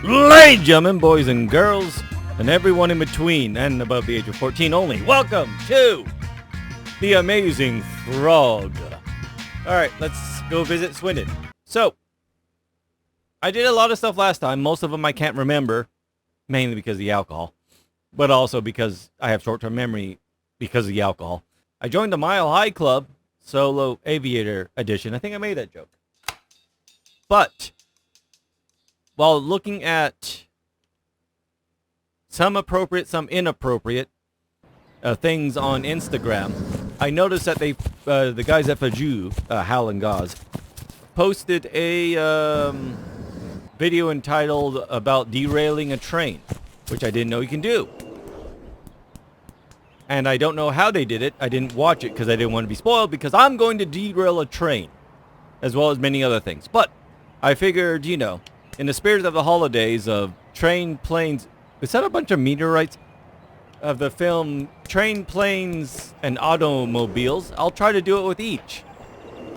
Ladies and gentlemen, boys and girls, and everyone in between and above the age of 14 only, welcome to the Amazing Frog. Alright, let's go visit Swindon. So, I did a lot of stuff last time. Most of them I can't remember, mainly because of the alcohol, but also because I have short-term memory because of the alcohol. I joined the Mile High Club, Solo Aviator Edition. I think I made that joke. But while looking at some appropriate, some inappropriate things on Instagram, I noticed that the guys at Faju, Hal and Gaz, posted a video entitled about derailing a train, which I didn't know you can do. And I don't know how they did it. I didn't watch it because I didn't want to be spoiled, because I'm going to derail a train, as well as many other things. But I figured, you know, in the spirit of the holidays of train, planes... Is that a bunch of meteorites? Of the film Train, Planes, and Automobiles, I'll try to do it with each.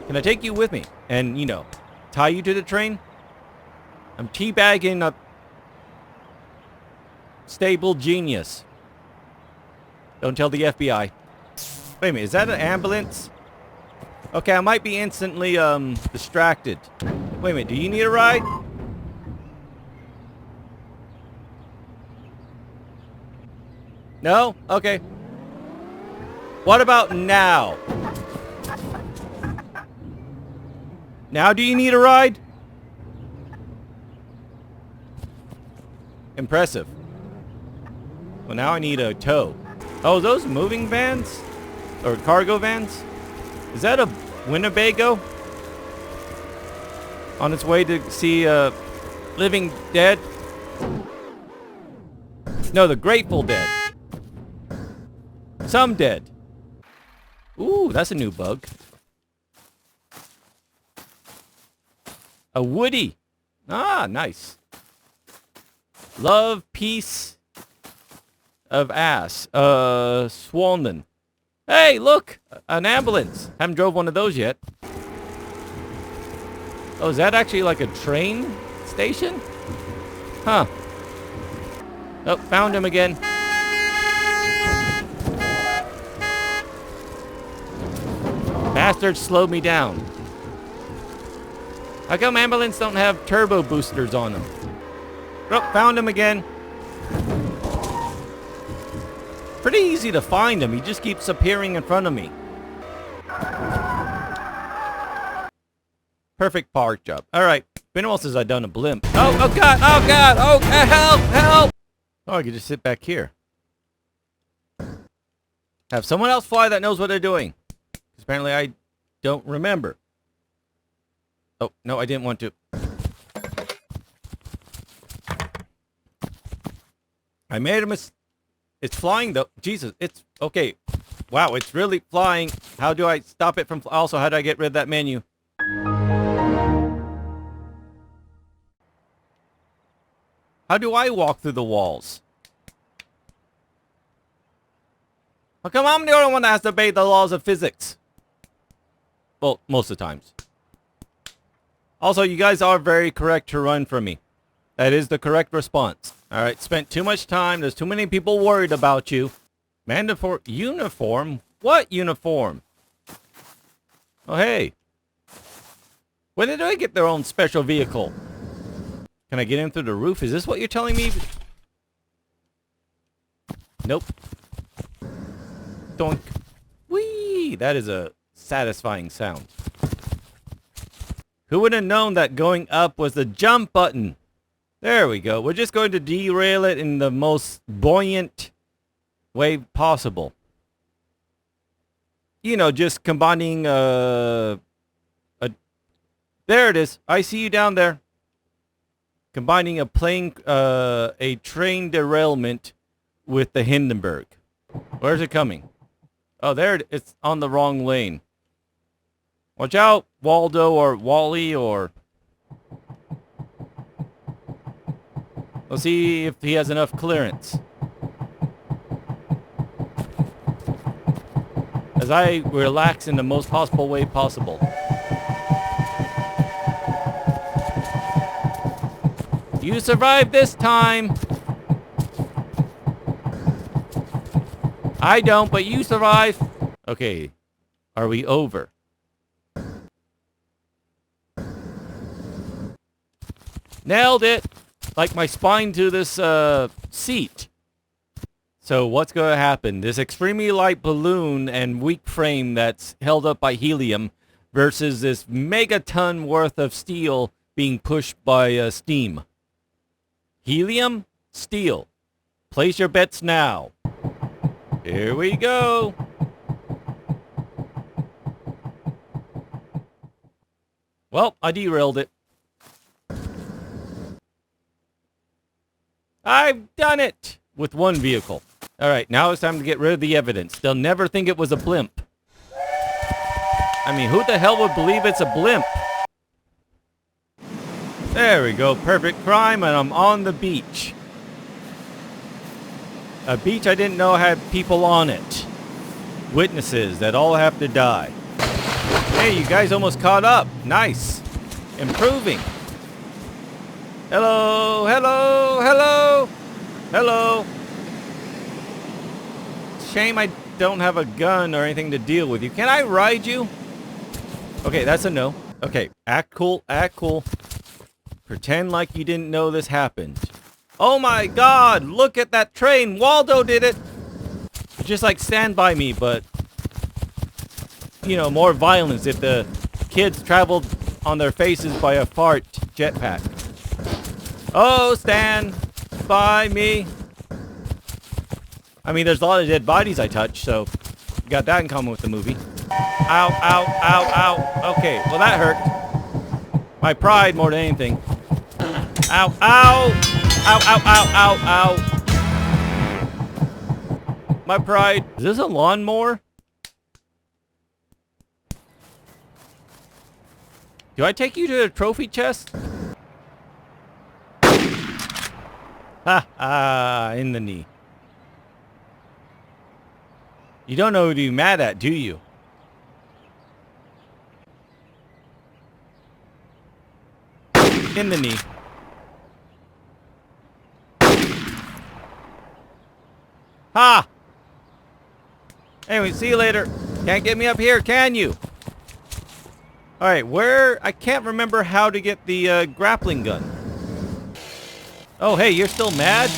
Can I take you with me? And, you know, tie you to the train? I'm teabagging a stable genius. Don't tell the FBI. Wait a minute, is that an ambulance? Okay, I might be instantly, distracted. Wait a minute, do you need a ride? No? Okay. What about now? Now do you need a ride? Impressive. Well, now I need a tow. Oh, those moving vans? Or cargo vans? Is that a Winnebago? On its way to see Living Dead? No, the Grateful Dead. Some dead. Ooh, that's a new bug. A Woody. Ah, nice. Love, peace of ass. Swollen. Hey, look! An ambulance. Haven't drove one of those yet. Oh, is that actually like a train station? Huh. Oh, found him again. Bastards slowed me down. How come ambulance don't have turbo boosters on them? Oh, found him again. Pretty easy to find him. He just keeps appearing in front of me. Perfect park job. Alright. Been a while since I've done a blimp. Oh, oh god, oh god, oh, help, help! Oh, I can just sit back here. Have someone else fly that knows what they're doing. Apparently I don't remember. Oh, no, I didn't want to. I made a mistake. It's flying though. Jesus, it's okay. Wow, it's really flying. How do I stop it from... Also, how do I get rid of that menu? How do I walk through the walls? How come I'm the only one that has to obey the laws of physics? Well, most of the times. Also, you guys are very correct to run from me. That is the correct response. Alright, spent too much time. There's too many people worried about you. Mandatory uniform? What uniform? Oh, hey. When did I get their own special vehicle? Can I get in through the roof? Is this what you're telling me? Nope. Doink. Whee! That is a satisfying sound. Who would have known that going up was the jump button? There we go. We're just going to derail it in the most buoyant way possible. You know, just combining there it is. I see you down there. Combining a train derailment with the Hindenburg. Where's it coming? Oh, there it's on the wrong lane. Watch out, Waldo or Wally or... We'll see if he has enough clearance. As I relax in the most possible way possible. You survived this time. I don't, but you survive. Okay. Are we over? Nailed it. Like my spine to this seat. So what's going to happen? This extremely light balloon and weak frame that's held up by helium versus this megaton worth of steel being pushed by steam. Helium, steel. Place your bets now. Here we go. Well, I derailed it. I've done it with one vehicle. All right, now it's time to get rid of the evidence. They'll never think it was a blimp. I mean, who the hell would believe it's a blimp? There we go, perfect crime, and I'm on the beach. A beach I didn't know had people on it. Witnesses that all have to die. Hey, you guys almost caught up. Nice. Improving. Hello, hello, hello, hello. Shame I don't have a gun or anything to deal with you. Can I ride you? Okay, that's a no. Okay, act cool, act cool. Pretend like you didn't know this happened. Oh my god, look at that train. Waldo did it. Just like Stand By Me, but, you know, more violence if the kids traveled on their faces by a fart jetpack. Oh, Stand By Me. I mean, there's a lot of dead bodies I touch, so got that in common with the movie. Ow, ow, ow, ow. Okay, well that hurt. My pride more than anything. Ow, ow. Ow, ow, ow, ow, ow. My pride. Is this a lawnmower? Do I take you to the trophy chest? Ha ha, in the knee. You don't know who to be mad at, do you? In the knee. Ha! Anyway, see you later. Can't get me up here, can you? Alright, where... I can't remember how to get the grappling gun. Oh, hey, you're still mad?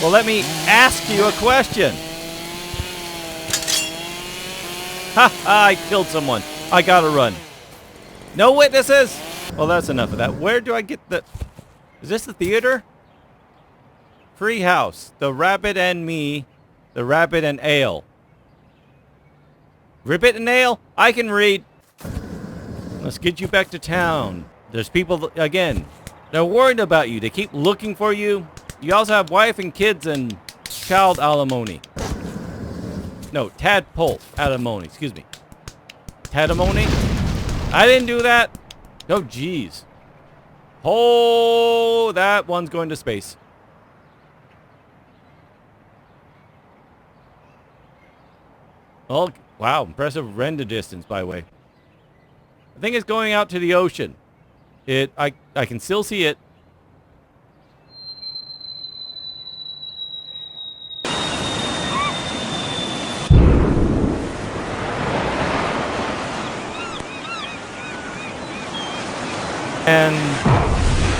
Well, let me ask you a question. Ha! I killed someone. I gotta run. No witnesses? Well, that's enough of that. Where do I get the... Is this the theater? Free house. The rabbit and me. The rabbit and ale. Ribbit and ale? I can read. Let's get you back to town. There's people, again, they're worried about you. They keep looking for you. You also have wife and kids and child alimony. No, tadpole alimony. Excuse me. Tadimony? I didn't do that. Oh, jeez. Oh, that one's going to space. Oh, wow. Impressive render distance, by the way. I think it's going out to the ocean. I can still see it. And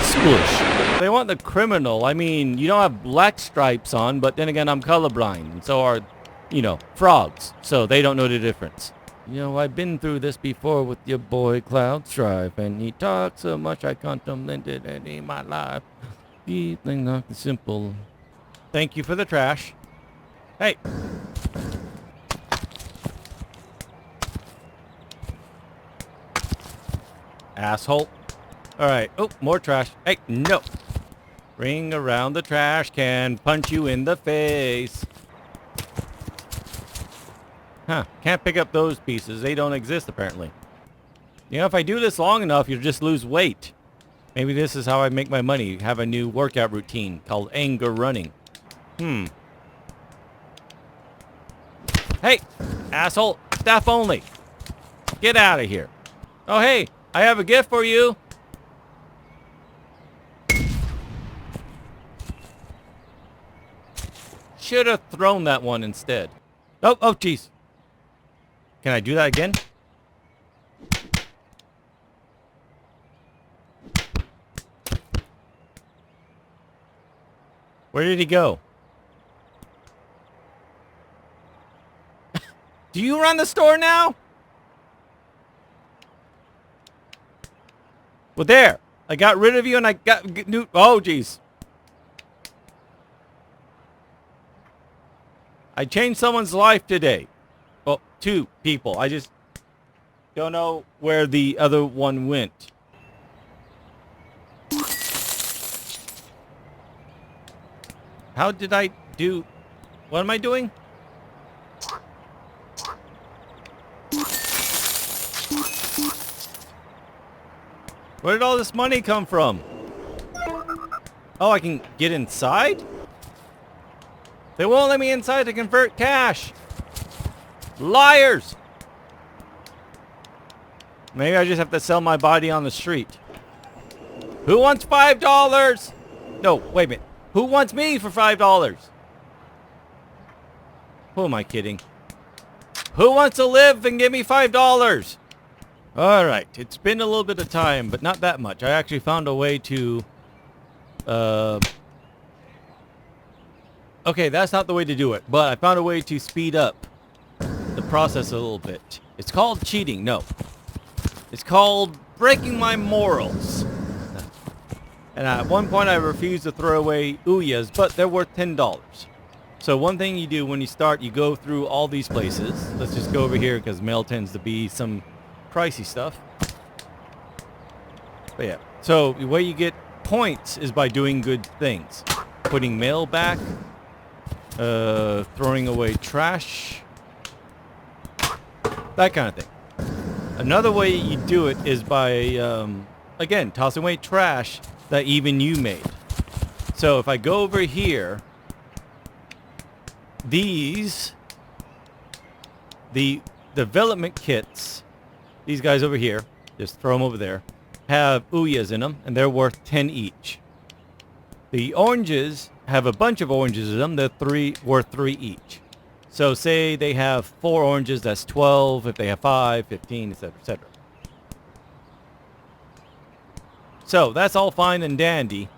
sploosh. They want the criminal. I mean, you don't have black stripes on, but then again, I'm colorblind. And so are, you know, frogs. So they don't know the difference. You know, I've been through this before with your boy Cloud Strife, and he talked so much I contemplated it in my life. Deep thing, not simple. Thank you for the trash. Hey. Asshole. Alright. Oh, more trash. Hey, no. Ring around the trash can. Punch you in the face. Huh. Can't pick up those pieces. They don't exist, apparently. You know, if I do this long enough, you'll just lose weight. Maybe this is how I make my money. Have a new workout routine called anger running. Hey, asshole. Staff only. Get out of here. Oh, hey. I have a gift for you. should have thrown that one instead. Oh, jeez. Can I do that again? Where did he go? Do you run the store now? Well, there. I got rid of you and I got new... Oh, jeez. I changed someone's life today. Well, 2 people. I just don't know where the other one went. How did I do... What am I doing? Where did all this money come from? Oh, I can get inside? They won't let me inside to convert cash. Liars! Maybe I just have to sell my body on the street. Who wants $5? No, wait a minute. Who wants me for $5? Who am I kidding? Who wants to live and give me $5? Alright, it's been a little bit of time, but not that much. I actually found a way to... Okay, that's not the way to do it, but I found a way to speed up the process a little bit. It's called cheating. No. It's called breaking my morals. And at one point I refused to throw away Ouya's, but they're worth $10. So one thing you do when you start, you go through all these places. Let's just go over here because mail tends to be some pricey stuff. But yeah, so the way you get points is by doing good things. Putting mail back, throwing away trash, that kind of thing. Another way you do it is by, again, tossing away trash that even you made. So if I go over here, the development kits, these guys over here, just throw them over there, have Ouya's in them, and they're worth 10 each. The oranges have a bunch of oranges in them. They're worth 3 each. So say they have 4 oranges, that's 12. If they have 5, 15, etc., etc. So that's all fine and dandy.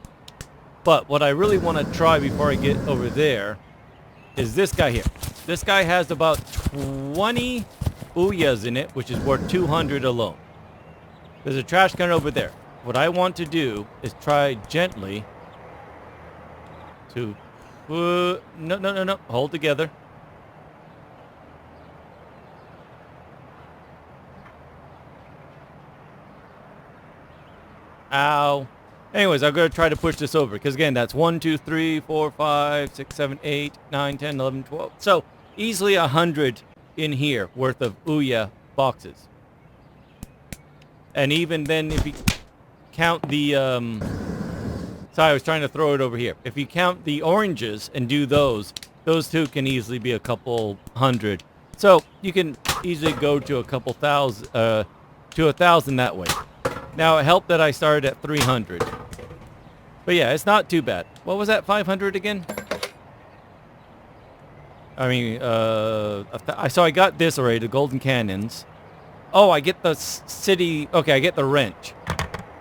But what I really want to try before I get over there is this guy here. This guy has about 20 Ouya's in it, which is worth 200 alone. There's a trash can over there. What I want to do is try gently to... no. Hold together. Ow. Anyways, I'm going to try to push this over. Because again, that's 1, 2, 3, 4, 5, 6, 7, 8, 9, 10, 11, 12. So, easily 100 in here worth of Ouya boxes. And even then, if you count the... Sorry, I was trying to throw it over here. If you count the oranges and do those two can easily be a couple hundred. So, you can easily go to a couple thousand, to 1,000 that way. Now, it helped that I started at 300. But yeah, it's not too bad. What was that, 500 again? I mean, so I got this already, the golden cannons. Oh, I get the city... Okay, I get the wrench,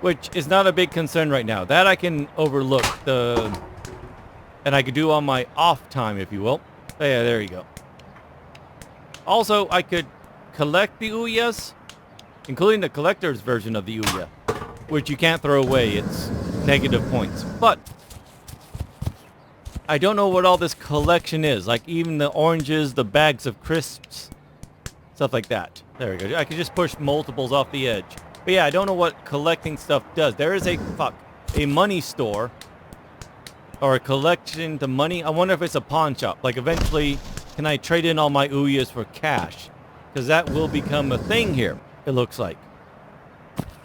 which is not a big concern right now. That I can overlook. And I could do on my off time, if you will. Oh, yeah, there you go. Also, I could collect the Ouyas, including the collector's version of the Ouya, which you can't throw away. It's negative points. But I don't know what all this collection is. Like even the oranges, the bags of crisps, stuff like that. There we go. I could just push multiples off the edge. But yeah, I don't know what collecting stuff does. There is a money store or a collection to money. I wonder if it's a pawn shop. Like eventually, can I trade in all my Ouyas for cash? Because that will become a thing here, it looks like.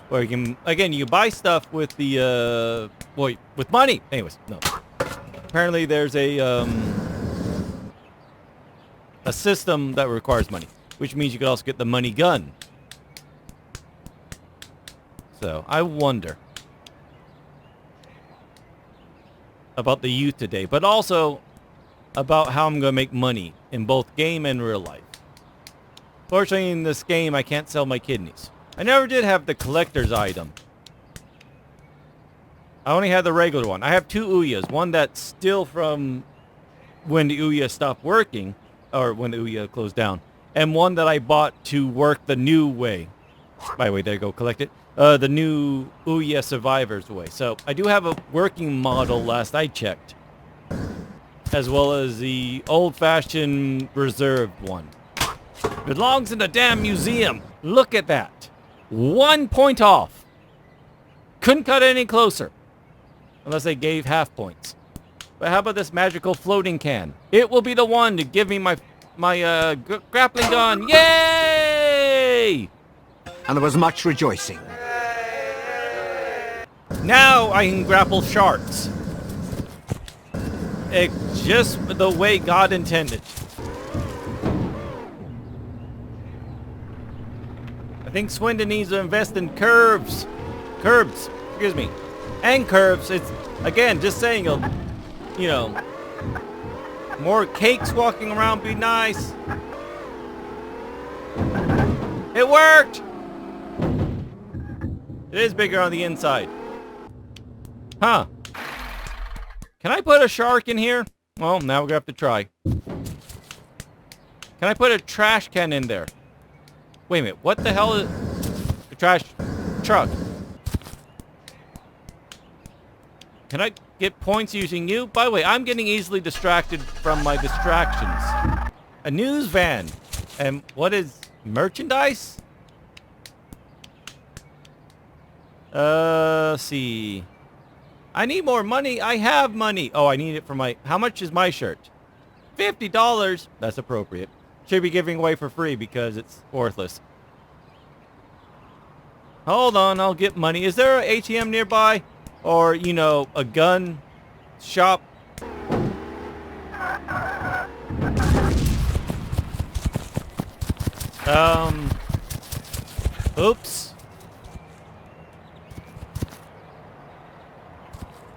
Where you can, again, you buy stuff with the, with money. Anyways, no. Apparently there's a system that requires money, which means you could also get the money gun. So, I wonder about the youth today. But also, about how I'm going to make money in both game and real life. Fortunately, in this game, I can't sell my kidneys. I never did have the collector's item. I only had the regular one. I have two Ouyas. One that's still from when the Ouya stopped working, or when the Ouya closed down. And one that I bought to work the new way. By the way, there you go, collect it. The new Ouya Survivors way. So, I do have a working model last I checked. As well as the old-fashioned reserved one. Belongs in the damn museum. Look at that. 1 point off. Couldn't cut any closer. Unless they gave half points. But how about this magical floating can? It will be the one to give me my grappling gun. Yay! And there was much rejoicing. Now I can grapple sharks. It's just the way God intended. I think Swindon needs to invest in curbs, excuse me, and curves. It's, again, just saying, you know, more cakes walking around be nice. It worked! It is bigger on the inside. Huh. Can I put a shark in here? Well, now we're gonna have to try. Can I put a trash can in there? Wait a minute, what the hell is the trash truck? Can I get points using you? By the way, I'm getting easily distracted from my distractions. A news van. And what is merchandise? See. I need more money. I have money. Oh, I need it for my... How much is my shirt? $50. That's appropriate. Should be giving away for free because it's worthless. Hold on, I'll get money. Is there an ATM nearby? Or, you know, a gun shop? Oops.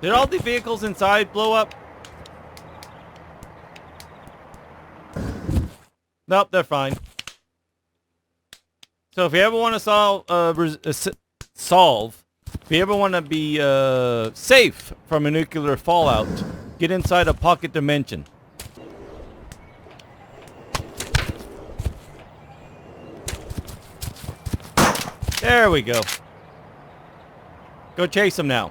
Did all the vehicles inside blow up? Nope, they're fine. So if you ever want to if you ever want to be safe from a nuclear fallout, get inside a pocket dimension. There we go. Go chase him now.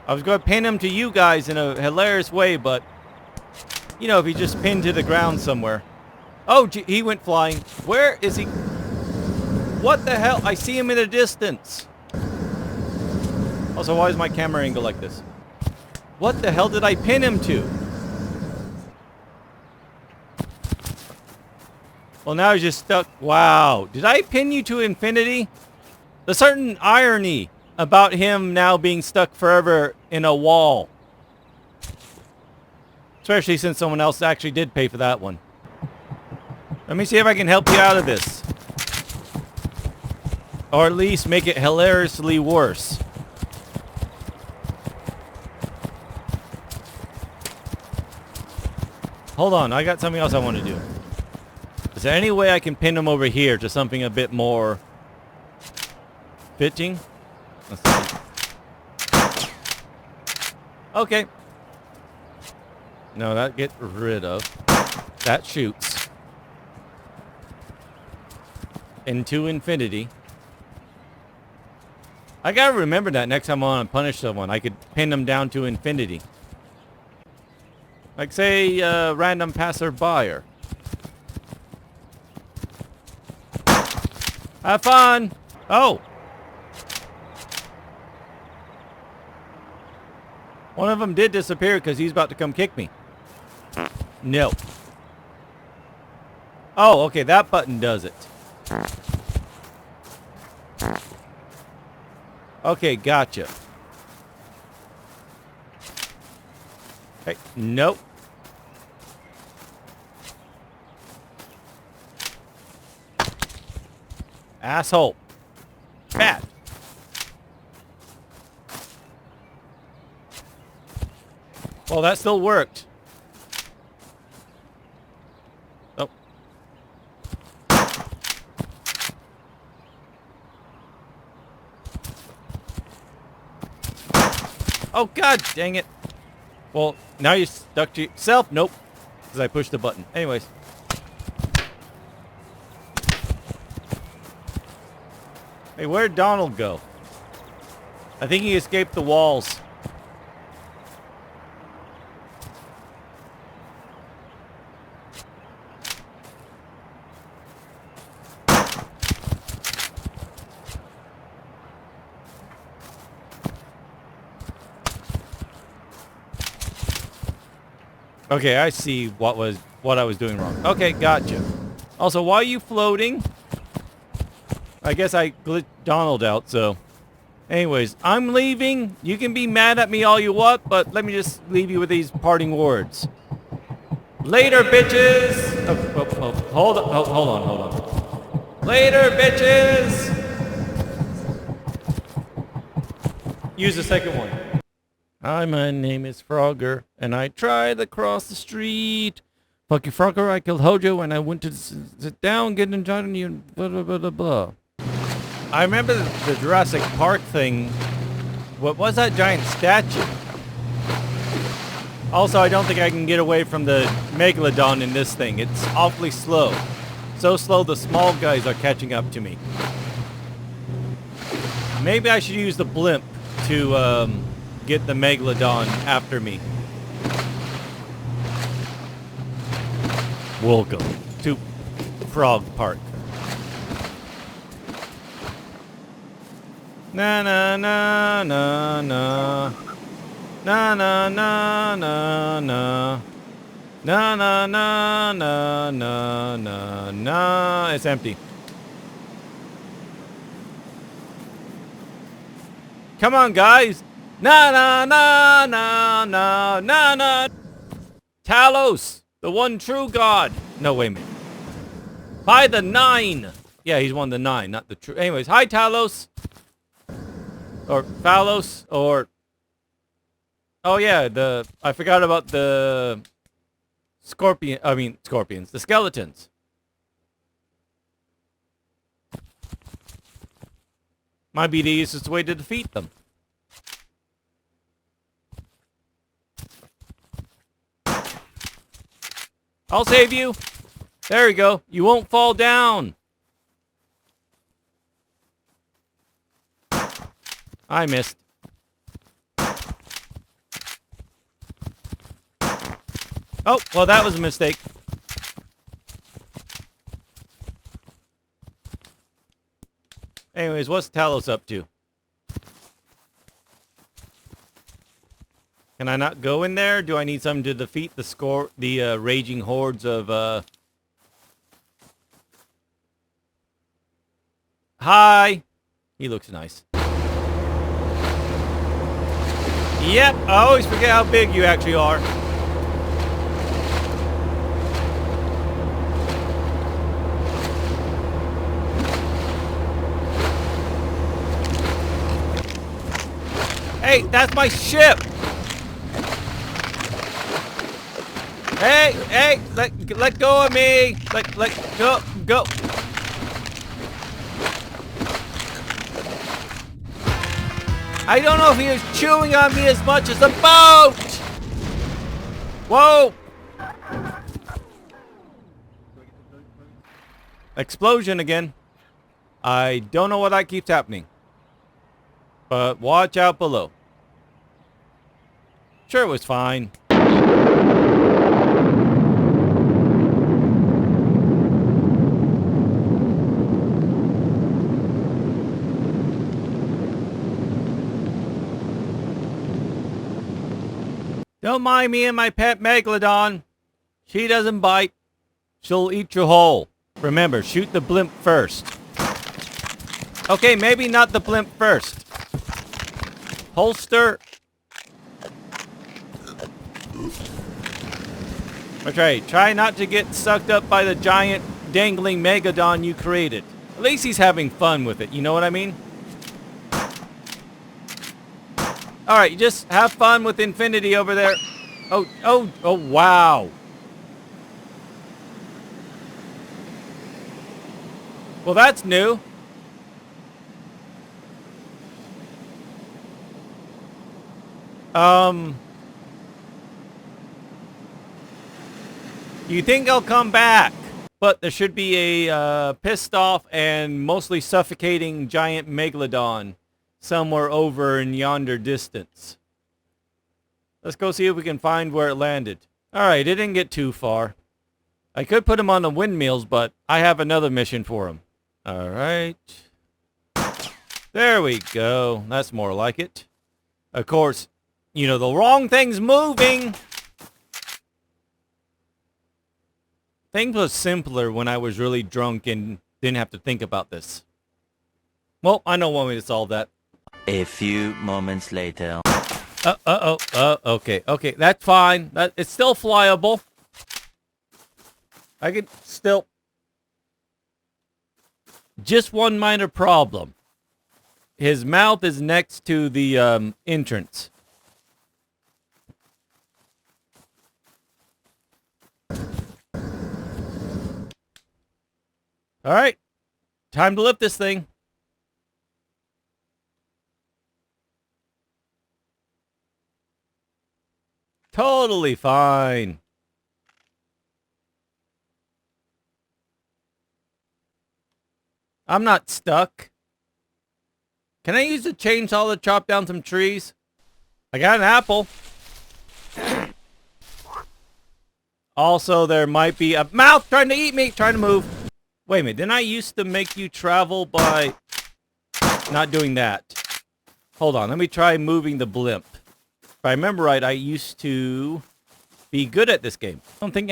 I was going to pin him to you guys in a hilarious way, but, you know, if he just pinned to the ground somewhere. Oh, gee, he went flying. Where is he? What the hell? I see him in the distance. Also, why is my camera angle like this? What the hell did I pin him to? Well, now he's just stuck. Wow. Did I pin you to infinity? There's certain irony about him now being stuck forever in a wall. Especially since someone else actually did pay for that one. Let me see if I can help you out of this. Or at least make it hilariously worse. Hold on, I got something else I want to do. Is there any way I can pin him over here to something a bit more fitting? Let's see. Okay. No, that get rid of. That shoots. Into infinity. I gotta remember that next time I want to punish someone. I could pin them down to infinity. Like, say, random passerby. Have fun! Oh! One of them did disappear because he's about to come kick me. No. Oh, okay, that button does it. Okay, gotcha. Hey, nope. Asshole. Bad. Well, that still worked. Oh, God dang it. Well, now you're stuck to yourself. Nope. Because I pushed the button. Anyways. Hey, where'd Donald go? I think he escaped the walls. Okay, I see what I was doing wrong. Okay, gotcha. Also, why are you floating? I guess I glitched Donald out, so... Anyways, I'm leaving. You can be mad at me all you want, but let me just leave you with these parting words. Later, bitches! Hold on. Later, bitches! Use the second one. Hi, my name is Frogger, and I tried to cross the street. Fuck you, Frogger, I killed Hojo, and I went to sit down, get enjoyed on you, and blah, blah, blah, blah, blah. I remember the Jurassic Park thing. What was that giant statue? Also, I don't think I can get away from the megalodon in this thing. It's awfully slow. So slow the small guys are catching up to me. Maybe I should use the blimp to get the megalodon after me. Welcome to Frog Park. Na na na na na na na na na na na na na na na na. It's empty. Come on, guys. Na na na na na na na. Talos, the one true god. No, wait a minute. By the 9. Yeah, he's one of the 9, not the true. Anyways, hi, Talos. Or Phalos, or... Oh, yeah, I forgot about the... scorpions. The skeletons. Might be the easiest way to defeat them. I'll save you. There you go. You won't fall down. I missed. Oh, well, that was a mistake. Anyways, what's Talos up to? Can I not go in there? Do I need something to defeat the raging hordes of, Hi! He looks nice. Yep, I always forget how big you actually are. Hey, that's my ship! Hey, let go of me! Go! I don't know if he was chewing on me as much as a boat! Whoa! Explosion again. I don't know why that keeps happening. But watch out below. Sure, it was fine. Don't mind me and my pet megalodon. She doesn't bite. She'll eat you whole. Remember, shoot the blimp first. Okay, maybe not the blimp first. Holster. Okay, try not to get sucked up by the giant dangling megalodon you created. At least he's having fun with it, you know what I mean? Alright, just have fun with infinity over there. Oh, wow. Well, that's new. You think I'll come back? But there should be a pissed off and mostly suffocating giant megalodon somewhere over in yonder distance. Let's go see if we can find where it landed. Alright, it didn't get too far. I could put him on the windmills, but I have another mission for him. Alright. There we go. That's more like it. Of course, you know, the wrong thing's moving. Things was simpler when I was really drunk and didn't have to think about this. Well, I know one way to solve that. A few moments later. Okay, that's fine. It's still flyable. I can still... Just one minor problem. His mouth is next to the entrance. Alright. Time to lift this thing. Totally fine. I'm not stuck. Can I use the chainsaw to chop down some trees? I got an apple. Also, there might be a mouth trying to eat me, trying to move. Wait a minute, didn't I used to make you travel by not doing that? Hold on, let me try moving the blimp. If I remember right, I used to be good at this game. I don't think,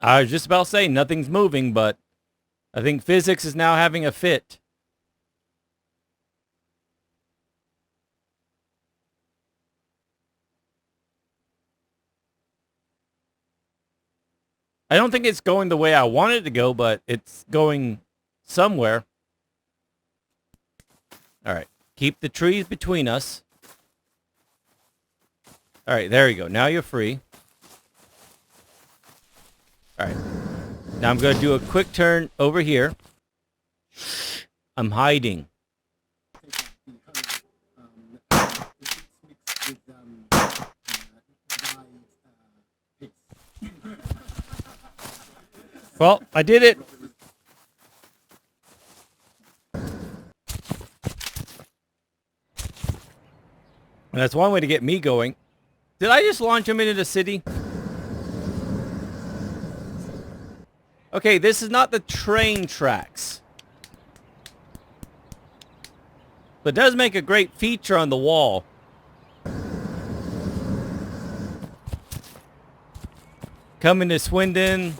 I was just about to say nothing's moving, but I think physics is now having a fit. I don't think it's going the way I want it to go, but it's going somewhere. All right. Keep the trees between us. All right, there you go. Now you're free. All right. Now I'm going to do a quick turn over here. I'm hiding. Well, I did it. And that's one way to get me going. Did I just launch him into the city? Okay, this is not the train tracks. But it does make a great feature on the wall. Coming to Swindon.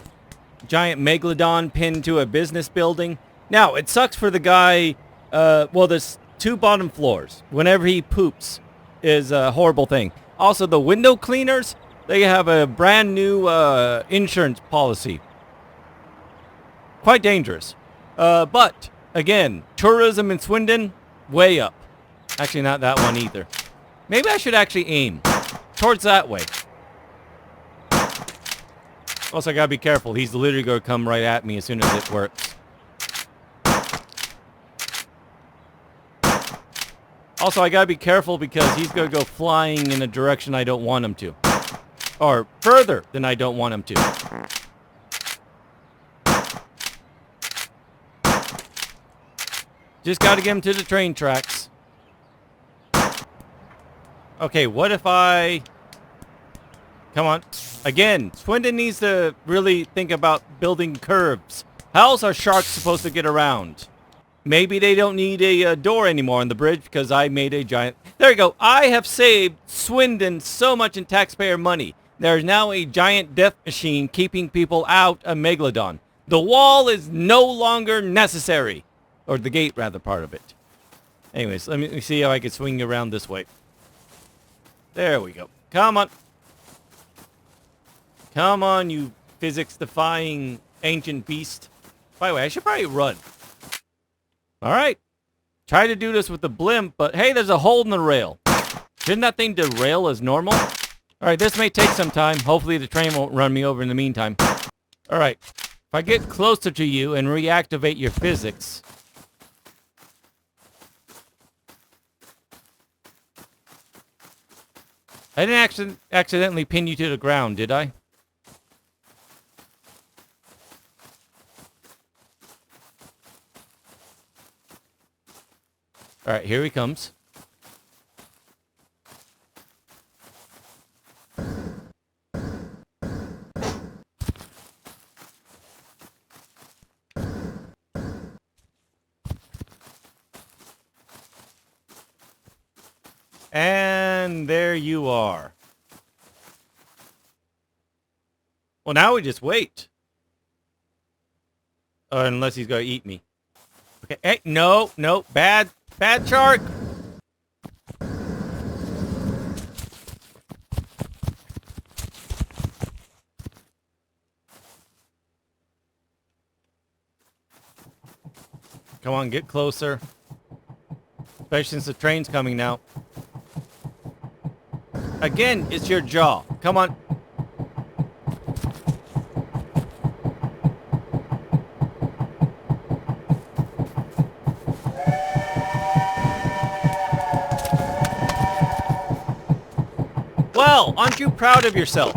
Giant megalodon pinned to a business building. Now, it sucks for the guy. Well, there's 2 bottom floors. Whenever he poops is a horrible thing. Also, the window cleaners, they have a brand new insurance policy. Quite dangerous. But, again, tourism in Swindon, way up. Actually, not that one either. Maybe I should actually aim towards that way. Also, I gotta be careful. He's literally gonna come right at me as soon as it works. Also, I gotta be careful because he's gonna go flying in a direction I don't want him to. Or further than I don't want him to. Just gotta get him to the train tracks. Okay, what if I... Come on. Again, Swindon needs to really think about building curves. How else are sharks supposed to get around? Maybe they don't need a door anymore on the bridge because I made a giant... There you go. I have saved Swindon so much in taxpayer money. There is now a giant death machine keeping people out of Megalodon. The wall is no longer necessary. Or the gate, rather, part of it. Anyways, let me see how I can swing around this way. There we go. Come on. Come on, you physics-defying ancient beast. By the way, I should probably run. Alright. Try to do this with the blimp, but hey, there's a hole in the rail. Shouldn't that thing derail as normal? Alright, this may take some time. Hopefully the train won't run me over in the meantime. Alright. If I get closer to you and reactivate your physics... I didn't accidentally pin you to the ground, did I? Alright, here he comes. And there you are. Well, now we just wait. Unless he's going to eat me. Okay, hey, no, bad shark. Come on, get closer. Especially since the train's coming now. Again, it's your jaw. Come on. Well, aren't you proud of yourself?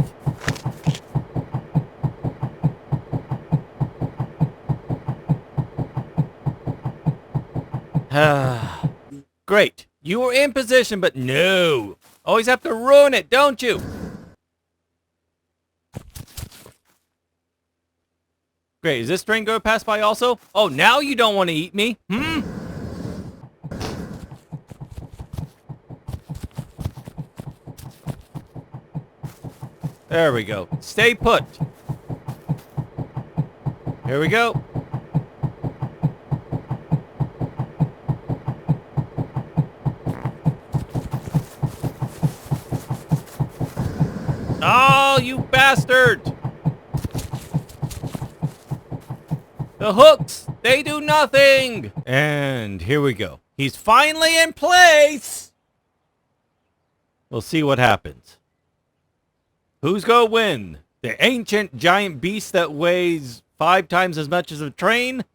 Great. You were in position, but no. Always have to ruin it, don't you? Great. Is this train going to pass by also? Oh, now you don't want to eat me? There we go. Stay put. Here we go. Oh, you bastard! The hooks, they do nothing! And here we go. He's finally in place! We'll see what happens. Who's gonna win? The ancient giant beast that weighs 5 times as much as a train?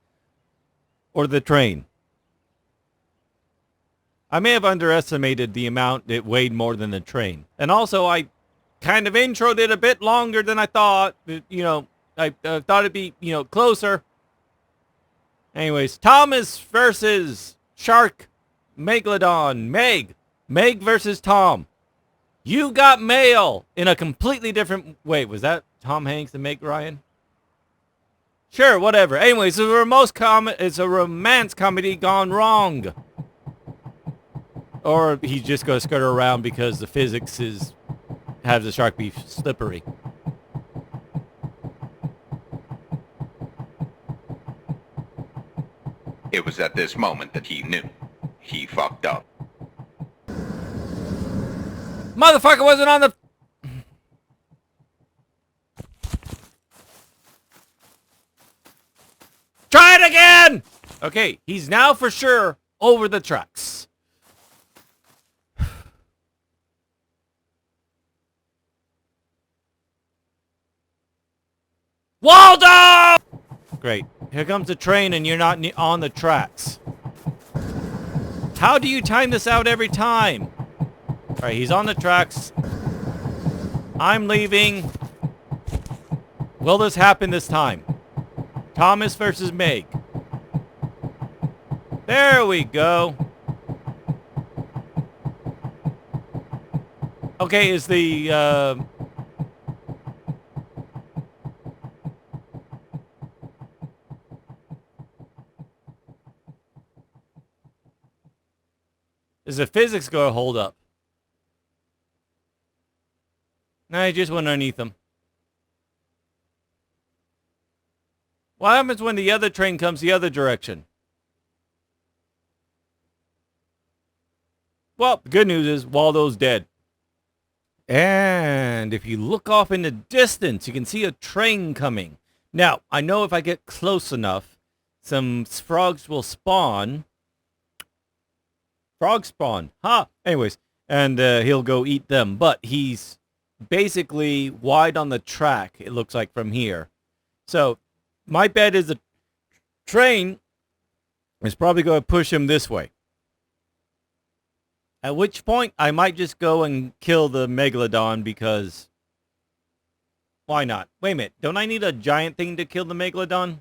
Or the train? I may have underestimated the amount it weighed more than the train. And also, I kind of introed it a bit longer than I thought. You know, I thought it'd be, closer. Anyways, Thomas versus Shark Megalodon. Meg versus Tom. You got mail in a completely different... Wait, was that Tom Hanks and Meg Ryan? Sure, whatever. Anyways, it's a romance comedy gone wrong. Or he's just going to skirt around because the physics has the shark be slippery. It was at this moment that he knew. He fucked up. Motherfucker wasn't on the... Try it again! Okay, he's now for sure over the tracks. Waldo! Great. Here comes the train and you're not on the tracks. How do you time this out every time? Alright, he's on the tracks. I'm leaving. Will this happen this time? Thomas versus Meg. There we go. Okay, is the... Is the physics going to hold up? No, he just went underneath them. What happens when the other train comes the other direction? Well, the good news is Waldo's dead. And if you look off in the distance, you can see a train coming. Now, I know if I get close enough, some frogs will spawn. Frogs spawn. Ha! Anyways, and he'll go eat them. But he's basically wide on the track, it looks like, from here. So, my bet is the train is probably going to push him this way. At which point, I might just go and kill the megalodon because... Why not? Wait a minute. Don't I need a giant thing to kill the megalodon?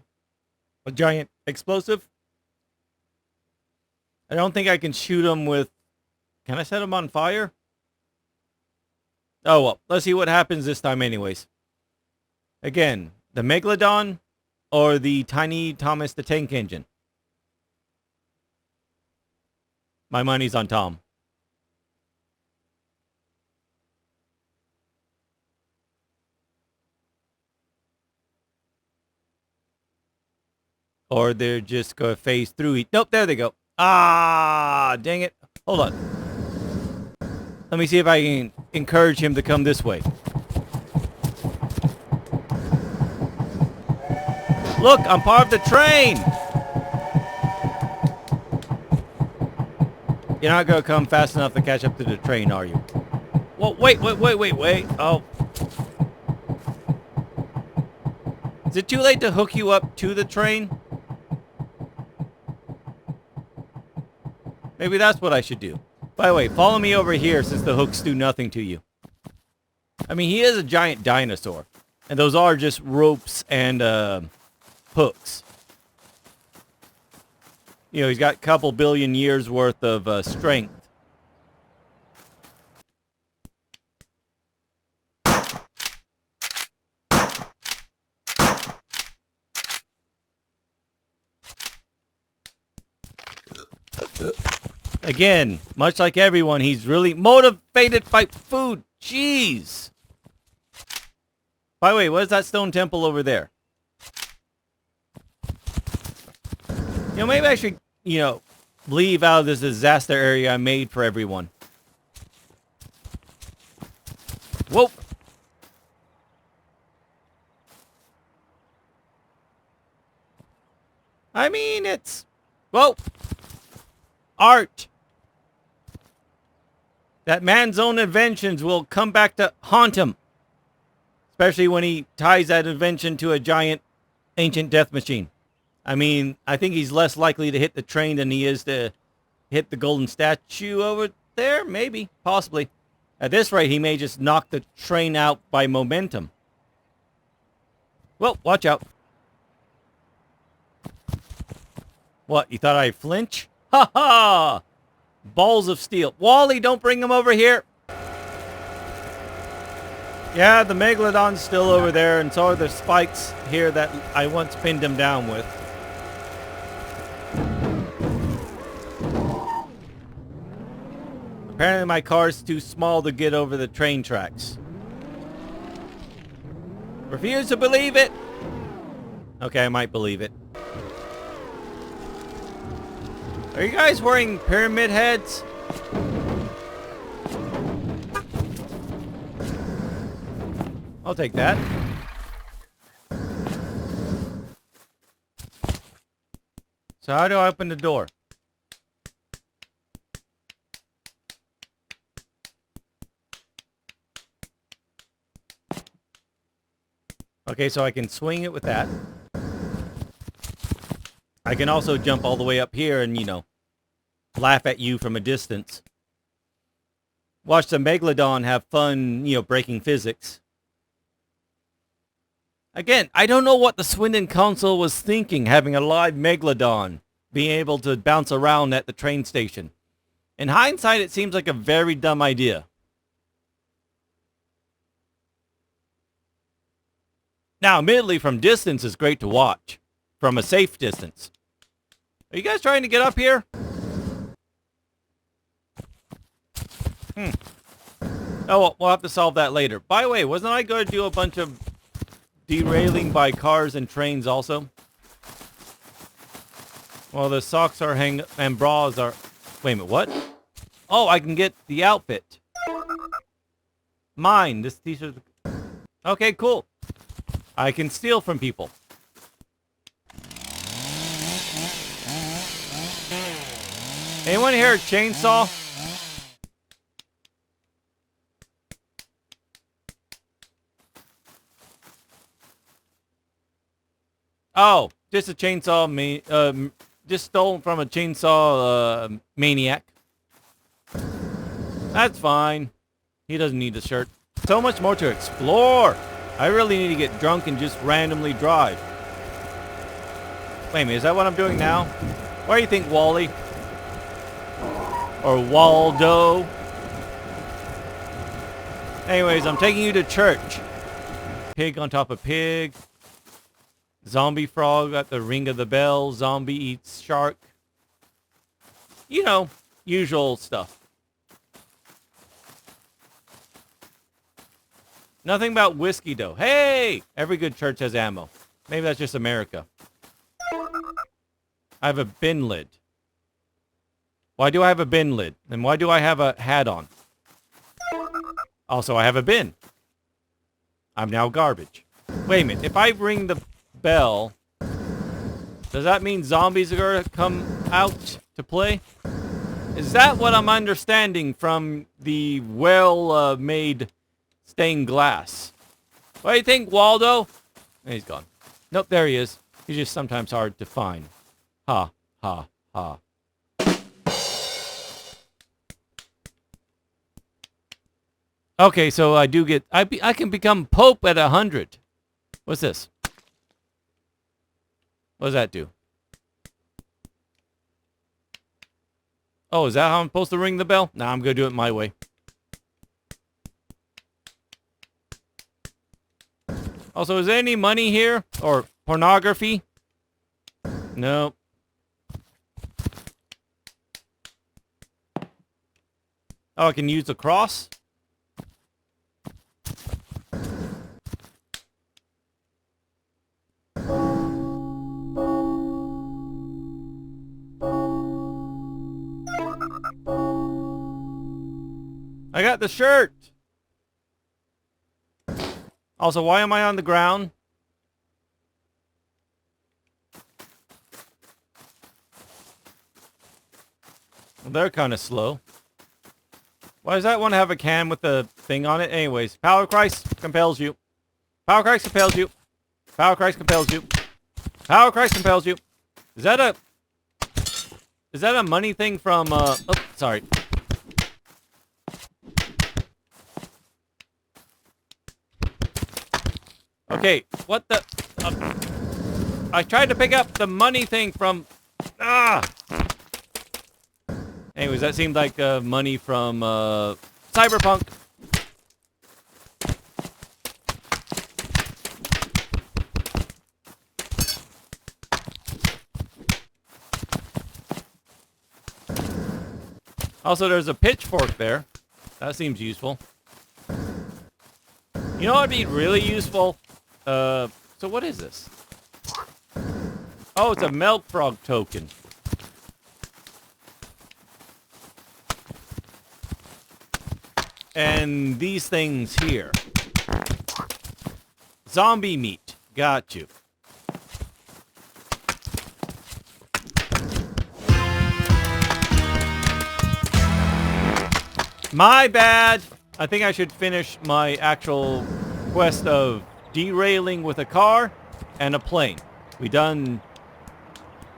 A giant explosive? I don't think I can shoot him with... Can I set him on fire? Oh, well. Let's see what happens this time anyways. Again, the megalodon or the tiny Thomas the Tank Engine? My money's on Tom. Or they're just going to phase through it. Nope, there they go. Ah, dang it. Hold on. Let me see if I can encourage him to come this way. Look, I'm part of the train. You're not going to come fast enough to catch up to the train, are you? Well, wait. Oh. Is it too late to hook you up to the train? Maybe that's what I should do. By the way, follow me over here since the hooks do nothing to you. I mean, he is a giant dinosaur. And those are just ropes and hooks. You know, he's got a couple billion years worth of strength. Again, much like everyone, he's really motivated by food. Jeez. By the way, what is that stone temple over there? You know, maybe I should, leave out of this disaster area I made for everyone. Whoa. I mean, it's... Whoa. Art. That man's own inventions will come back to haunt him. Especially when he ties that invention to a giant ancient death machine. I mean, I think he's less likely to hit the train than he is to hit the golden statue over there. Maybe. Possibly. At this rate, he may just knock the train out by momentum. Well, watch out. What, you thought I'd flinch? Ha ha! Balls of steel. Wally, don't bring him over here. Yeah, the megalodon's still over there, and so are the spikes here that I once pinned him down with. Apparently my car's too small to get over the train tracks. Refuse to believe it! Okay, I might believe it. Are you guys wearing pyramid heads? I'll take that. So how do I open the door? Okay, so I can swing it with that. I can also jump all the way up here and, laugh at you from a distance. Watch the megalodon have fun, breaking physics. Again, I don't know what the Swindon Council was thinking, having a live megalodon being able to bounce around at the train station. In hindsight, it seems like a very dumb idea. Now, admittedly, from distance is great to watch. From a safe distance. Are you guys trying to get up here? Oh, well, we'll have to solve that later. By the way, wasn't I going to do a bunch of derailing by cars and trains also? Well, the socks are and bras are... Wait a minute, what? Oh, I can get the outfit. Mine. This t-shirt... Okay, cool. I can steal from people. Anyone hear a chainsaw? Oh, just a chainsaw, just stolen from a chainsaw maniac. That's fine. He doesn't need the shirt. So much more to explore. I really need to get drunk and just randomly drive. Wait a minute, is that what I'm doing now? What do you think, Wally? Or Waldo? Anyways, I'm taking you to church. Pig on top of pig. Zombie frog at the ring of the bell. Zombie eats shark. You know, usual stuff. Nothing about whiskey, though. Hey! Every good church has ammo. Maybe that's just America. I have a bin lid. Why do I have a bin lid? And why do I have a hat on? Also, I have a bin. I'm now garbage. Wait a minute. If I ring the bell, does that mean zombies are going to come out to play? Is that what I'm understanding from the well-made stained glass? What do you think, Waldo? He's gone. Nope, there he is. He's just sometimes hard to find. Ha, ha, ha. Okay, so I do get... I can become Pope at 100. What's this? What does that do? Oh, is that how I'm supposed to ring the bell? Nah, I'm going to do it my way. Also, is there any money here? Or pornography? No. Oh, I can use the cross? I got the shirt! Also, why am I on the ground? Well, they're kind of slow. Why does that one have a can with the thing on it? Anyways, power of Christ compels you. Power of Christ compels you. Power of Christ compels you. Power of Christ compels you. Is that a money thing from, oh, sorry. Okay, what the... I tried to pick up the money thing from... Anyways, that seemed like money from Cyberpunk. Also, there's a pitchfork there. That seems useful. You know what would be really useful? So what is this? Oh, it's a milk frog token. And these things here. Zombie meat. Got you. My bad. I think I should finish my actual quest of derailing with a car and a plane. We done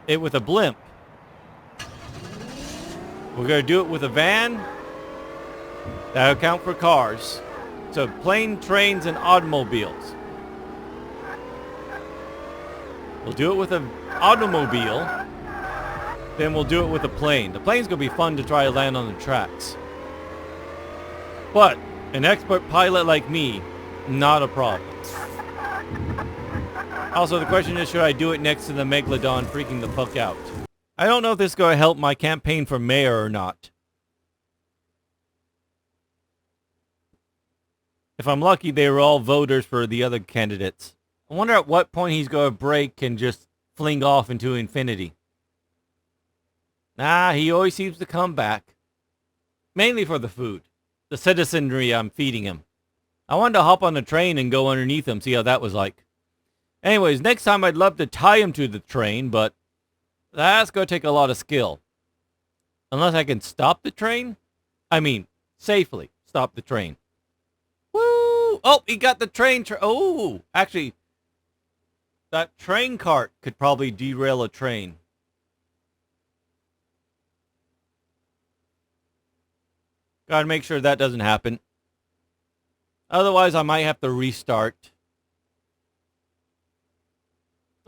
it with a blimp. We're going to do it with a van. That'll count for cars. So plane, trains, and automobiles. We'll do it with an automobile. Then we'll do it with a plane. The plane's going to be fun to try to land on the tracks. But an expert pilot like me, not a problem. Also, the question is, should I do it next to the megalodon freaking the fuck out? I don't know if this is going to help my campaign for mayor or not. If I'm lucky, they were all voters for the other candidates. I wonder at what point he's going to break and just fling off into infinity. Nah, he always seems to come back. Mainly for the food. The citizenry I'm feeding him. I wanted to hop on the train and go underneath him, see how that was like. Anyways, next time I'd love to tie him to the train, but that's going to take a lot of skill. Unless I can stop the train? I mean, safely stop the train. Woo! Oh, he got the train. Oh, actually, that train cart could probably derail a train. Gotta make sure that doesn't happen. Otherwise, I might have to restart.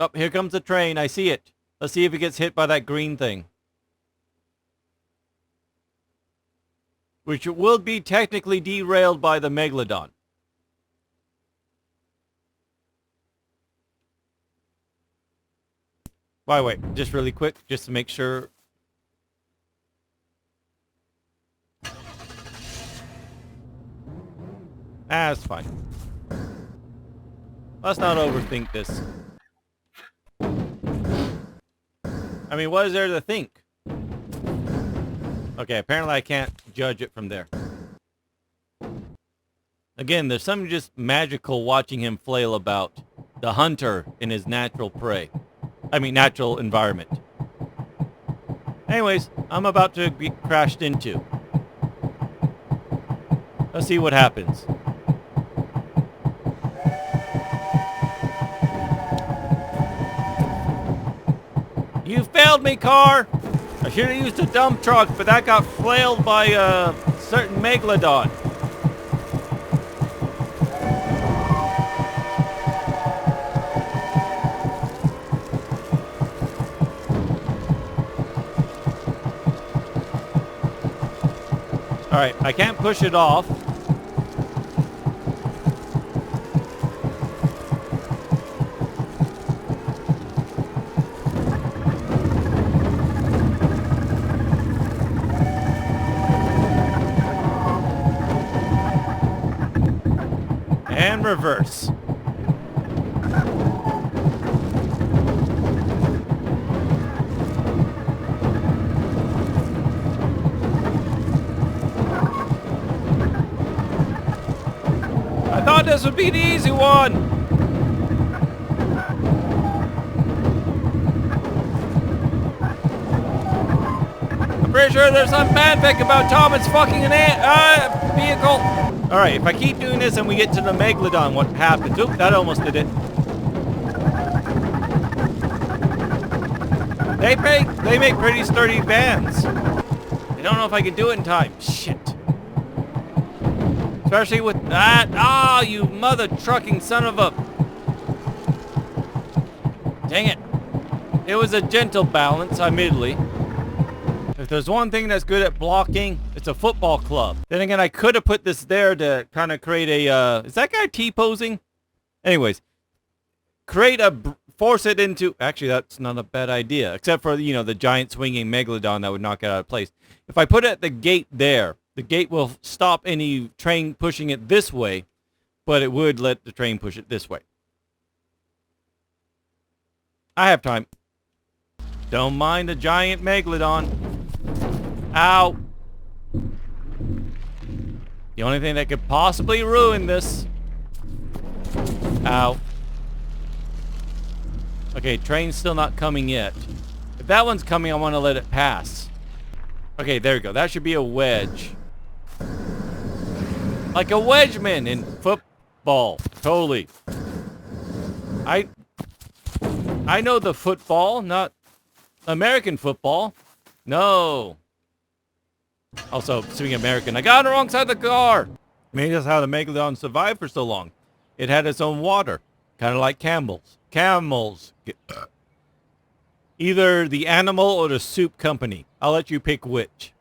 Oh, here comes the train. I see it. Let's see if it gets hit by that green thing. Which will be technically derailed by the megalodon. By the way, just really quick, just to make sure. That's fine. Let's not overthink this. I mean, what is there to think? Okay, apparently I can't judge it from there. Again, there's something just magical watching him flail about. The hunter in his natural prey. I mean, natural environment. Anyways, I'm about to be crashed into. Let's see what happens. You failed me, car! I should have used a dump truck, but that got flailed by a certain megalodon. Alright, I can't push it off. And reverse. I thought this would be the easy one. I'm pretty sure there's some fanfic about Thomas fucking an vehicle. Alright, if I keep doing this and we get to the megalodon, what happens? Oop, that almost did it. They make pretty sturdy vans. I don't know if I can do it in time. Shit. Especially with that. Ah, oh, you mother trucking son of a... Dang it. It was a gentle balance, admittedly. If there's one thing that's good at blocking, it's a football club. Then again, I could have put this there to kind of create a, is that guy T-posing? Anyways, force it into, actually that's not a bad idea, except for, you know, the giant swinging megalodon that would knock it out of place. If I put it at the gate there, the gate will stop any train pushing it this way, but it would let the train push it this way. I have time. Don't mind the giant megalodon. Ow. The only thing that could possibly ruin this. Ow. Okay, train's still not coming yet. If that one's coming, I want to let it pass. Okay, there we go. That should be a wedge. Like a wedgeman in football. Totally. I know the football, not American football. No. Also, speaking American, I got on the wrong side of the car. Maybe that's how the megalodon survived for so long. It had its own water. Kind of like camels. Camels. Either the animal or the soup company. I'll let you pick which.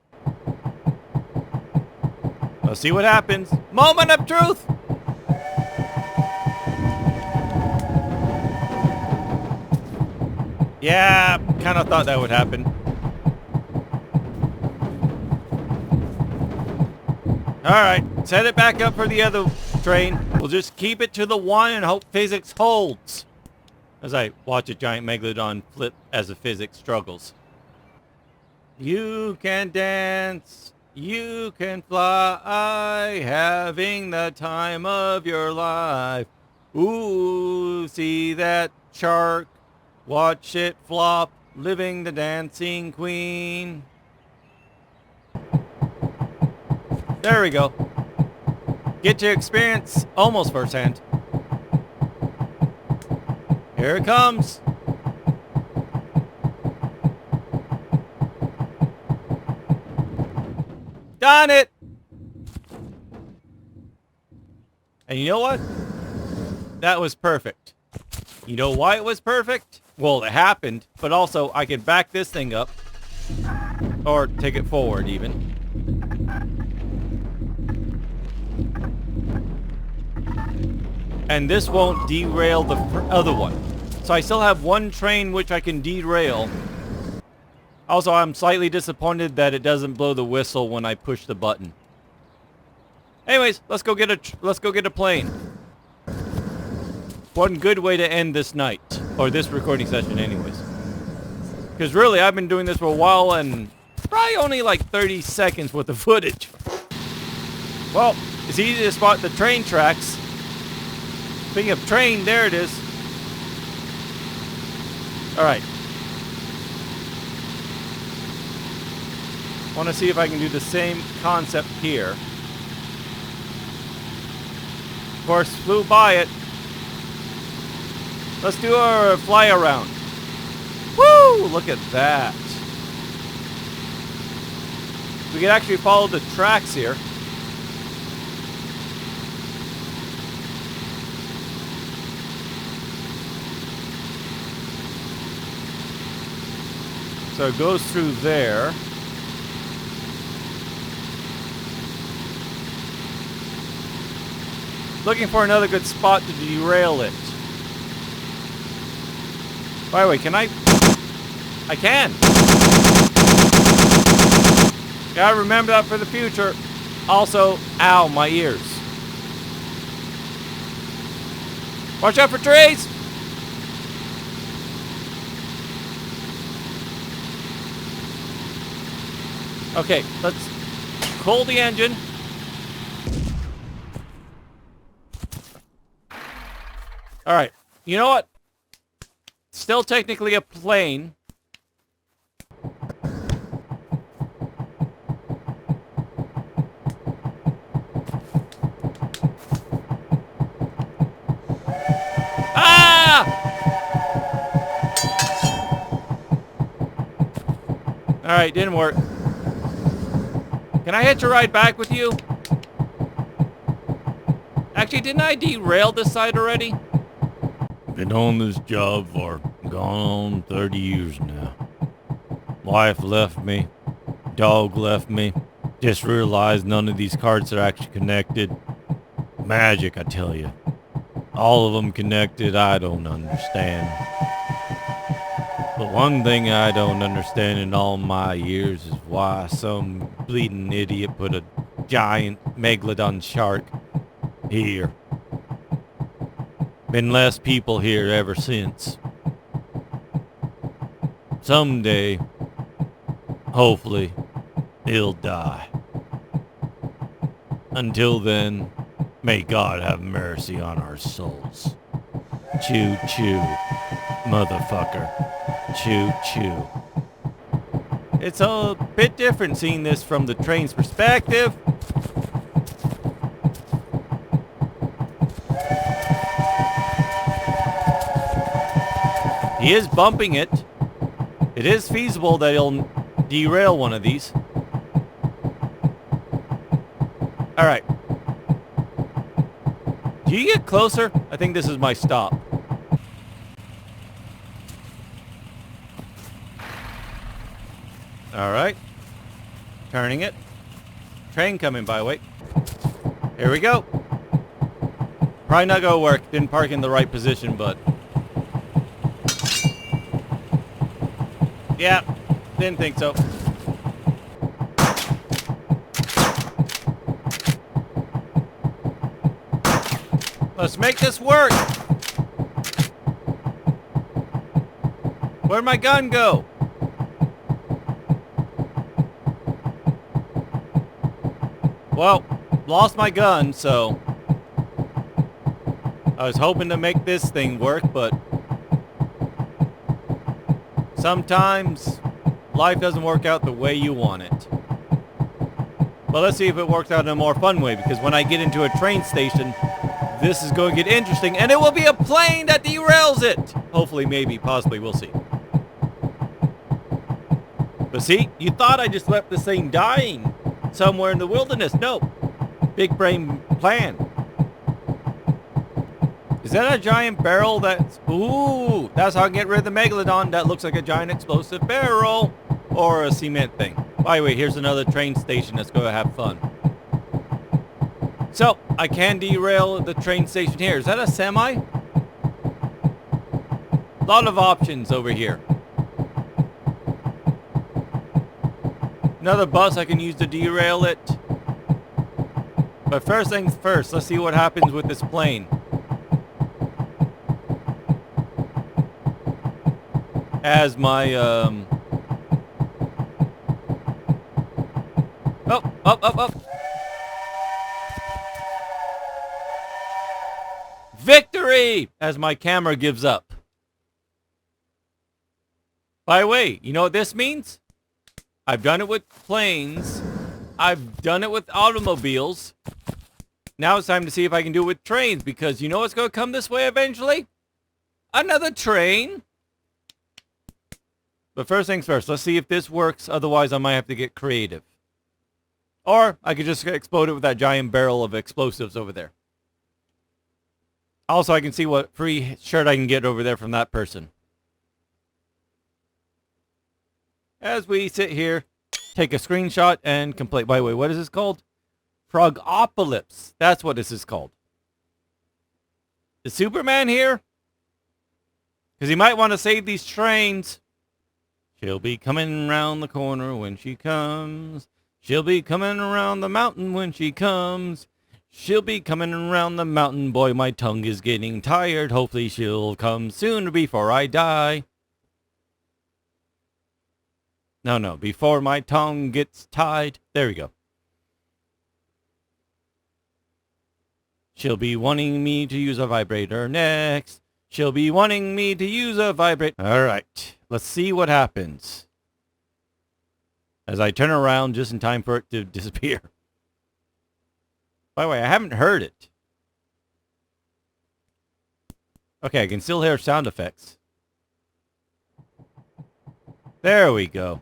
Let's see what happens. Moment of truth. Yeah, kind of thought that would happen. Alright, set it back up for the other train. We'll just keep it to the one and hope physics holds. As I watch a giant megalodon flip as the physics struggles. You can dance, you can fly, having the time of your life. Ooh, see that shark, watch it flop, living the dancing queen. There we go. Get to experience almost firsthand. Here it comes. Done it. And you know what? That was perfect. You know why it was perfect? Well, it happened, but also I could back this thing up. Or take it forward, even. And this won't derail the other one. So I still have one train which I can derail. Also, I'm slightly disappointed that it doesn't blow the whistle when I push the button. Anyways, let's go get a plane. One good way to end this night, or this recording session anyways. Because really, I've been doing this for a while and probably only like 30 seconds worth of footage. Well, it's easy to spot the train tracks. Speaking of train, there it is. Alright. Want to see if I can do the same concept here. Of course, flew by it. Let's do a fly around. Woo! Look at that. We can actually follow the tracks here. So it goes through there. Looking for another good spot to derail it. By the way, can I can! Gotta remember that for the future. Also, ow, my ears. Watch out for trees! Okay, let's cool the engine. Alright, you know what? Still technically a plane. Ah! Alright, didn't work. Can I hitch a ride back with you? Actually, didn't I derail this side already? Been on this job for gone on 30 years now. Wife left me. Dog left me. Just realized none of these carts are actually connected. Magic, I tell you. All of them connected, I don't understand. But one thing I don't understand in all my years is why some bleeding idiot put a giant megalodon shark here. Been less people here ever since. Someday, hopefully, he'll die. Until then, may God have mercy on our souls. Choo choo, motherfucker. Choo choo. It's a bit different seeing this from the train's perspective. He is bumping it. It is feasible that he'll derail one of these. Alright. Do you get closer? I think this is my stop. Alright. Turning it. Train coming by, wait. Here we go. Probably not gonna work. Didn't park in the right position, but... yeah, didn't think so. Let's make this work. Where'd my gun go? Well, lost my gun, so I was hoping to make this thing work, but sometimes life doesn't work out the way you want it. But let's see if it works out in a more fun way, because when I get into a train station, this is going to get interesting, and it will be a plane that derails it! Hopefully, maybe, possibly, we'll see. But see, you thought I just left this thing dying somewhere in the wilderness. No. Big brain plan. Is that a giant barrel that's... Ooh, that's how I can get rid of the megalodon. That looks like a giant explosive barrel. Or a cement thing. By the way, here's another train station. Let's go have fun. So, I can derail the train station here. Is that a semi? A lot of options over here. Another bus I can use to derail it. But first things first, let's see what happens with this plane. As my, up. Victory! As my camera gives up. By the way, you know what this means? I've done it with planes. I've done it with automobiles. Now it's time to see if I can do it with trains, because you know what's going to come this way eventually? Another train. But first things first, let's see if this works. Otherwise, I might have to get creative. Or I could just explode it with that giant barrel of explosives over there. Also, I can see what free shirt I can get over there from that person. As we sit here, take a screenshot and complete. By the way, what is this called? Frogopolis. That's what this is called. Is Superman here? Because he might want to save these trains. She'll be coming round the corner when she comes. She'll be coming around the mountain when she comes. She'll be coming around the mountain. Boy, my tongue is getting tired. Hopefully she'll come soon before I die. No, before my tongue gets tied. There we go. She'll be wanting me to use a vibrator next. She'll be wanting me to use a vibrator. All right, let's see what happens. As I turn around just in time for it to disappear. By the way, I haven't heard it. Okay, I can still hear sound effects. There we go.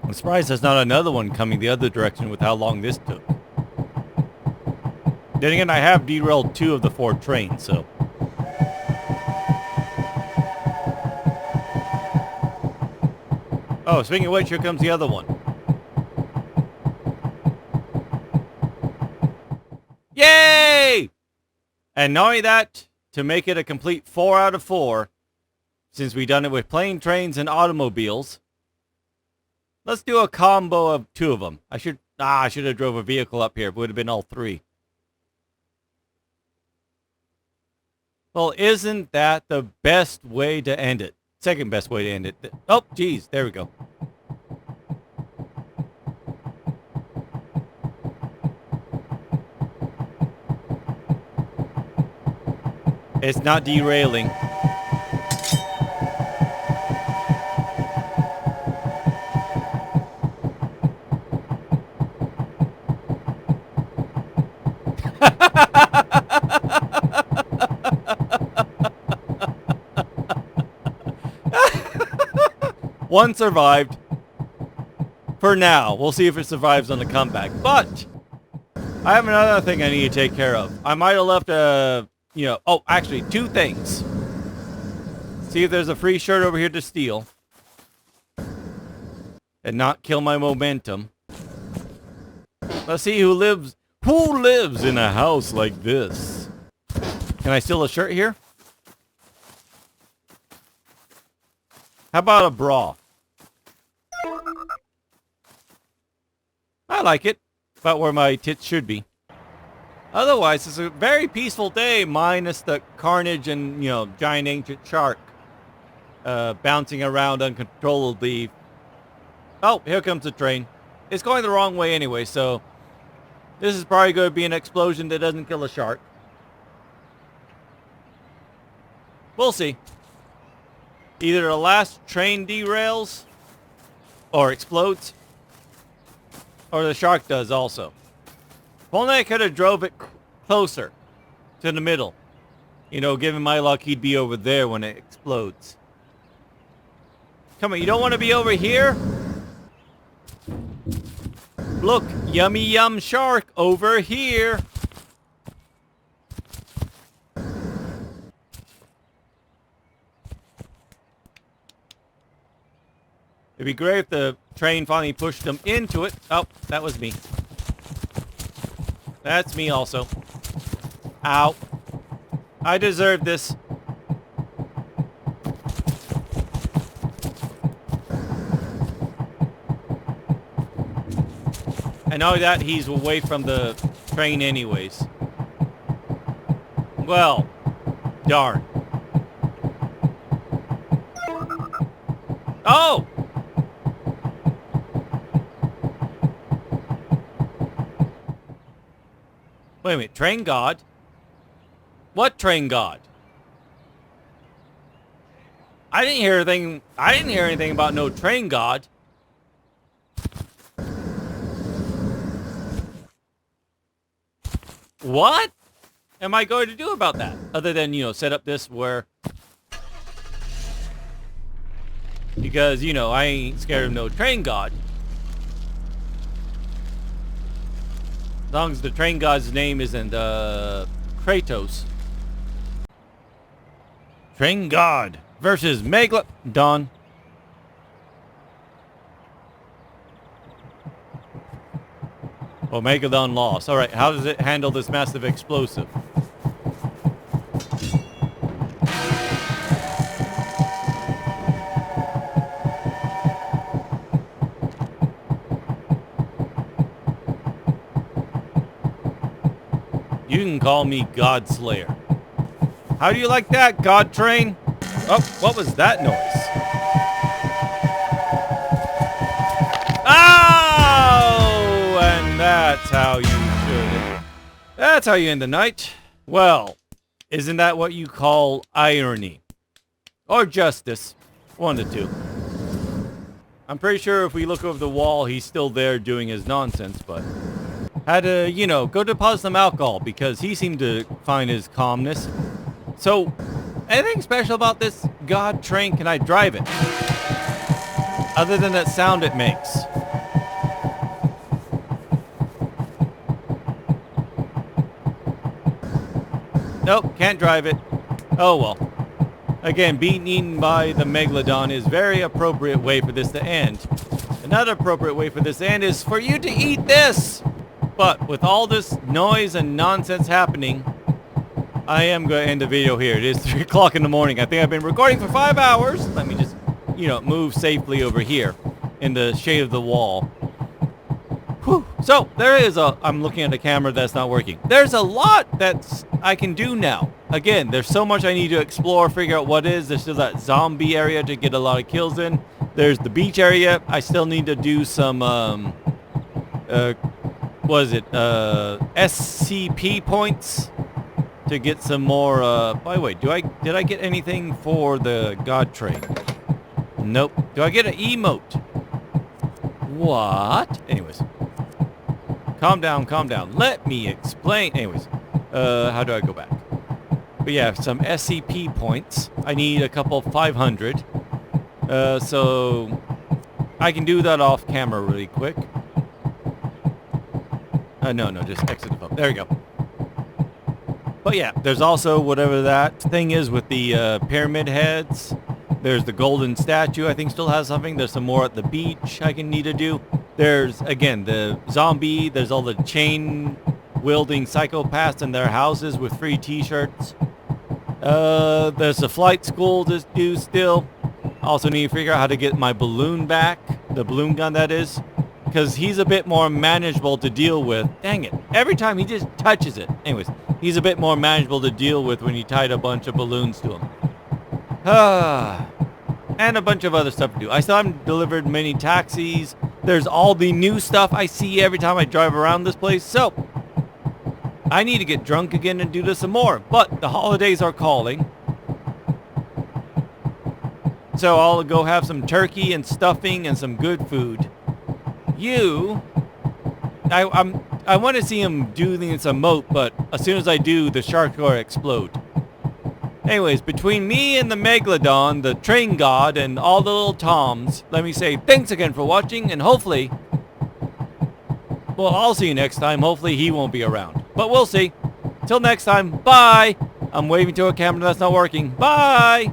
I'm surprised there's not another one coming the other direction with how long this took. Then again, I have derailed 2 of the 4 trains, so... Oh, speaking of which, here comes the other one. Yay! And not only that, to make it a complete 4 out of 4, since we've done it with plane, trains, and automobiles, let's do a combo of 2 of them. I should have drove a vehicle up here. It would have been all 3. Well, isn't that the best way to end it? Second best way to end it. Oh, geez. There we go. It's not derailing. One survived. For now. We'll see if it survives on the comeback. But I have another thing I need to take care of. I might have left oh, actually, 2 things. See if there's a free shirt over here to steal. And not kill my momentum. Let's see who lives in a house like this. Can I steal a shirt here? How about a bra? I like it. About where my tits should be. Otherwise, it's a very peaceful day, minus the carnage and, giant ancient shark bouncing around uncontrollably. Oh, here comes the train. It's going the wrong way anyway, so this is probably going to be an explosion that doesn't kill a shark. We'll see. Either the last train derails or explodes, or the shark does also. If only I could have drove it closer to the middle. Given my luck, he'd be over there when it explodes. Come on, you don't want to be over here? Look, yummy yum shark over here. It'd be great if the train finally pushed them into it. Oh, that was me. That's me also. Ow. I deserve this. And not only that, he's away from the train anyways. Well, darn. Oh! Wait a minute, train god? What train god? I didn't hear anything about no train god. What am I going to do about that? Other than, you know, set up this where... Because, you know, I ain't scared of no train god. As long as the train god's name isn't, Kratos. Train god versus megalodon. Oh, megalodon lost. Alright, how does it handle this massive explosive? You can call me God Slayer. How do you like that, God Train? Oh, what was that noise? Oh! And that's how you should. That's how you end the night. Well, isn't that what you call irony? Or justice? One of the two. I'm pretty sure if we look over the wall, he's still there doing his nonsense, but... had to, you know, go deposit some alcohol because he seemed to find his calmness. So, anything special about this God Train? Can I drive it? Other than that sound it makes. Nope, can't drive it. Oh well. Again, being eaten by the megalodon is a very appropriate way for this to end. Another appropriate way for this to end is for you to eat this! But with all this noise and nonsense happening, I am going to end the video here. It is 3 o'clock in the morning. I think I've been recording for 5 hours. Let me just, you know, move safely over here in the shade of the wall. Whew. So, there is I'm looking at a camera that's not working. There's a lot that I can do now. Again, there's so much I need to explore, figure out what is. There's still that zombie area to get a lot of kills in. There's the beach area. I still need to do some, SCP points to get some more, by the way, did I get anything for the God Train? Nope. Do I get an emote? What? Anyways. Calm down, calm down. Let me explain. Anyways, how do I go back? But yeah, some SCP points. I need a couple 500. So I can do that off camera really quick. No, just exit the phone. There we go. But yeah, there's also whatever that thing is with the pyramid heads. There's the golden statue, I think still has something. There's some more at the beach I can need to do. There's, again, the zombie. There's all the chain-wielding psychopaths in their houses with free t-shirts. There's a flight school to do still. Also need to figure out how to get my balloon back. The balloon gun, that is. Because he's a bit more manageable to deal with. Dang it. Every time he just touches it. Anyways, he's a bit more manageable to deal with when you tied a bunch of balloons to him. And a bunch of other stuff to do. I still haven't delivered many taxis. There's all the new stuff I see every time I drive around this place. So, I need to get drunk again and do this some more. But the holidays are calling. So I'll go have some turkey and stuffing and some good food. I want to see him doing this emote, but as soon as I do, the shark will explode. Anyways, between me and the megalodon, the train god, and all the little toms, let me say thanks again for watching, and hopefully Well, I'll see you next time. Hopefully he won't be around. But we'll see. Till next time, bye. I'm waving to a camera that's not working. Bye.